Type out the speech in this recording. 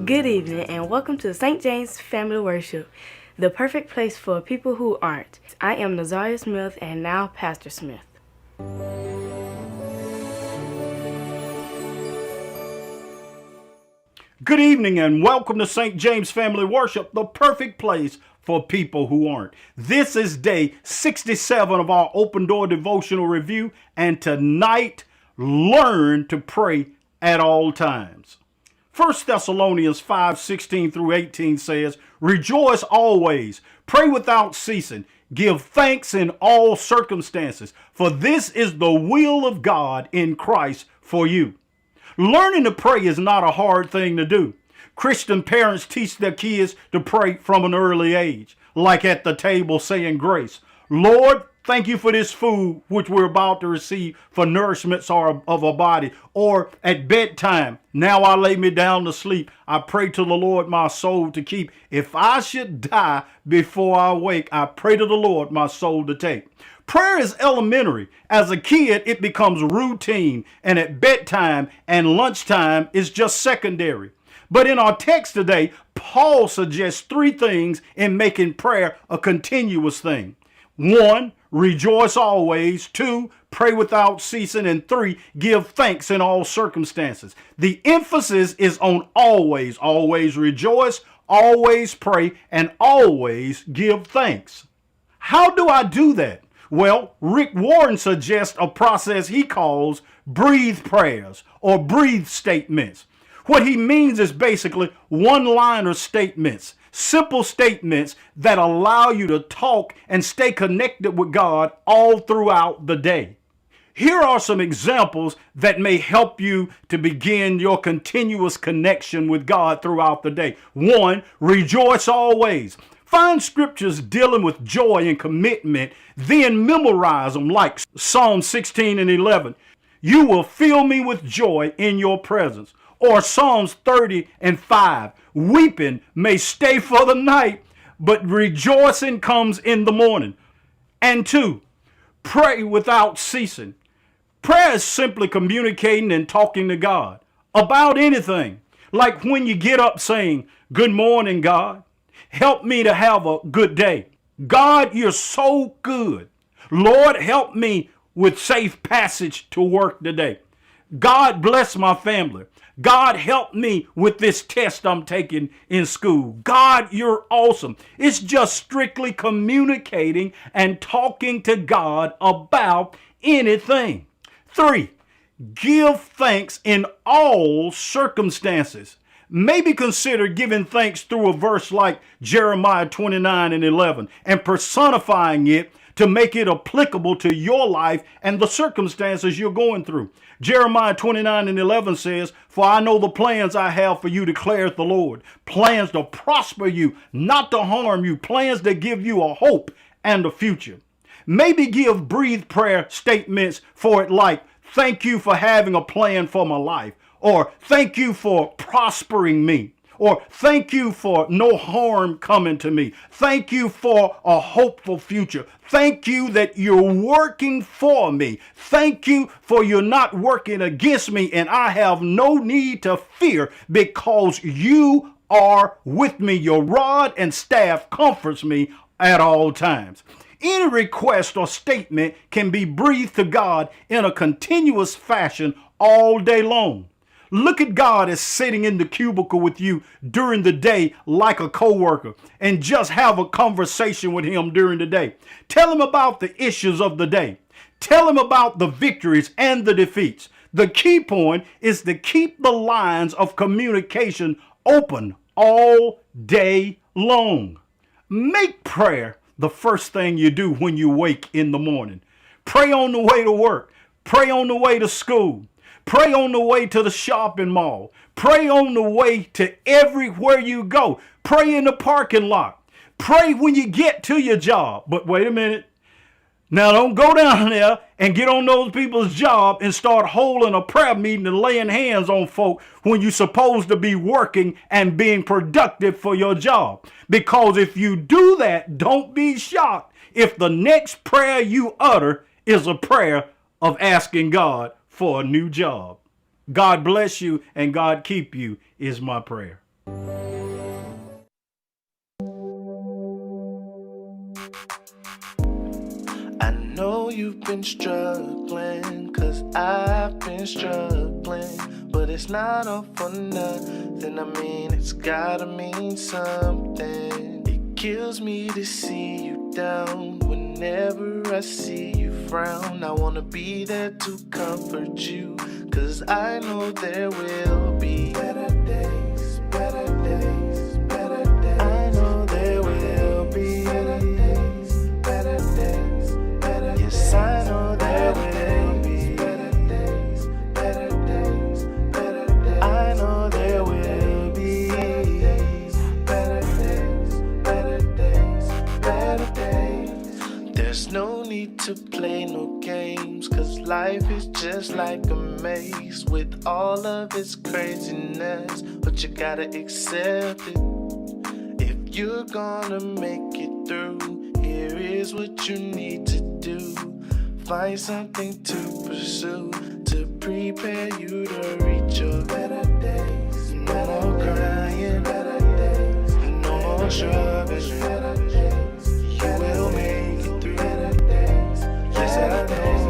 Good evening and welcome to St. James Family Worship, the perfect place for people who aren't. I am Nazaria Smith and now Pastor Smith. Good evening and welcome to St. James Family Worship, the perfect place for people who aren't. This is day 67 of our Open Door Devotional Review, and tonight, learn to pray at all times. 1 Thessalonians 5:16 through 18 says, "Rejoice always, pray without ceasing, give thanks in all circumstances, for this is the will of God in Christ for you." Learning to pray is not a hard thing to do. Christian parents teach their kids to pray from an early age, like at the table saying grace. Lord, thank you for this food which we're about to receive for nourishments of our body. Or at bedtime, now I lay me down to sleep. I pray to the Lord my soul to keep. If I should die before I wake, I pray to the Lord my soul to take. Prayer is elementary. As a kid, it becomes routine, and at bedtime and lunchtime is just secondary. But in our text today, Paul suggests three things in making prayer a continuous thing. 1, rejoice always. 2, pray without ceasing. And 3, give thanks in all circumstances. The emphasis is on always. Always rejoice, always pray, and always give thanks. How do I do that? Well, Rick Warren suggests a process he calls breathe prayers or breathe statements. What he means is basically one-liner statements, simple statements that allow you to talk and stay connected with God all throughout the day. Here are some examples that may help you to begin your continuous connection with God throughout the day. 1, rejoice always. Find scriptures dealing with joy and commitment, then memorize them like Psalm 16 and 11. You will fill me with joy in your presence. Or Psalms 30 and 5. Weeping may stay for the night, but rejoicing comes in the morning. And 2, pray without ceasing. Prayer is simply communicating and talking to God about anything. Like when you get up saying, "Good morning, God. Help me to have a good day. God, you're so good. Lord, help me with safe passage to work today. God, bless my family. God, help me with this test I'm taking in school. God, you're awesome." It's just strictly communicating and talking to God about anything. 3, give thanks in all circumstances. Maybe consider giving thanks through a verse like Jeremiah 29 and 11 and personifying it to make it applicable to your life and the circumstances you're going through. Jeremiah 29 and 11 says, "For I know the plans I have for you, declareth the Lord. Plans to prosper you, not to harm you. Plans that give you a hope and a future." Maybe give breathe prayer statements for it like, "Thank you for having a plan for my life." Or "Thank you for prospering me." Or "Thank you for no harm coming to me." "Thank you for a hopeful future." "Thank you that you're working for me." "Thank you for you're not working against me, and I have no need to fear because you are with me. Your rod and staff comforts me at all times." Any request or statement can be breathed to God in a continuous fashion all day long. Look at God as sitting in the cubicle with you during the day like a coworker, and just have a conversation with him during the day. Tell him about the issues of the day. Tell him about the victories and the defeats. The key point is to keep the lines of communication open all day long. Make prayer the first thing you do when you wake in the morning. Pray on the way to work. Pray on the way to school. Pray on the way to the shopping mall. Pray on the way to everywhere you go. Pray in the parking lot. Pray when you get to your job. But wait a minute. Now don't go down there and get on those people's job and start holding a prayer meeting and laying hands on folk when you're supposed to be working and being productive for your job. Because if you do that, don't be shocked if the next prayer you utter is a prayer of asking God for a new job. God bless you and God keep you is my prayer. I know you've been struggling, 'cause I've been struggling. But it's not all for nothing, I mean, it's gotta mean something. It kills me to see you down. Whenever I see you frown, I wanna be there to comfort you, 'cause I know there will be better days, better days, better days. I know there will be better days, better days, better days. Yes, I know there will be better days, better days, better days. I know there will be better days, better days, better days, better days. There's no need to play no games, 'cause life is just like a maze with all of its craziness, but you gotta accept it. If you're gonna make it through, here is what you need to do. Find something to pursue, to prepare you to reach your better days. No more crying, better days. No more struggling, better days. You will make it through better days. Yes, I know.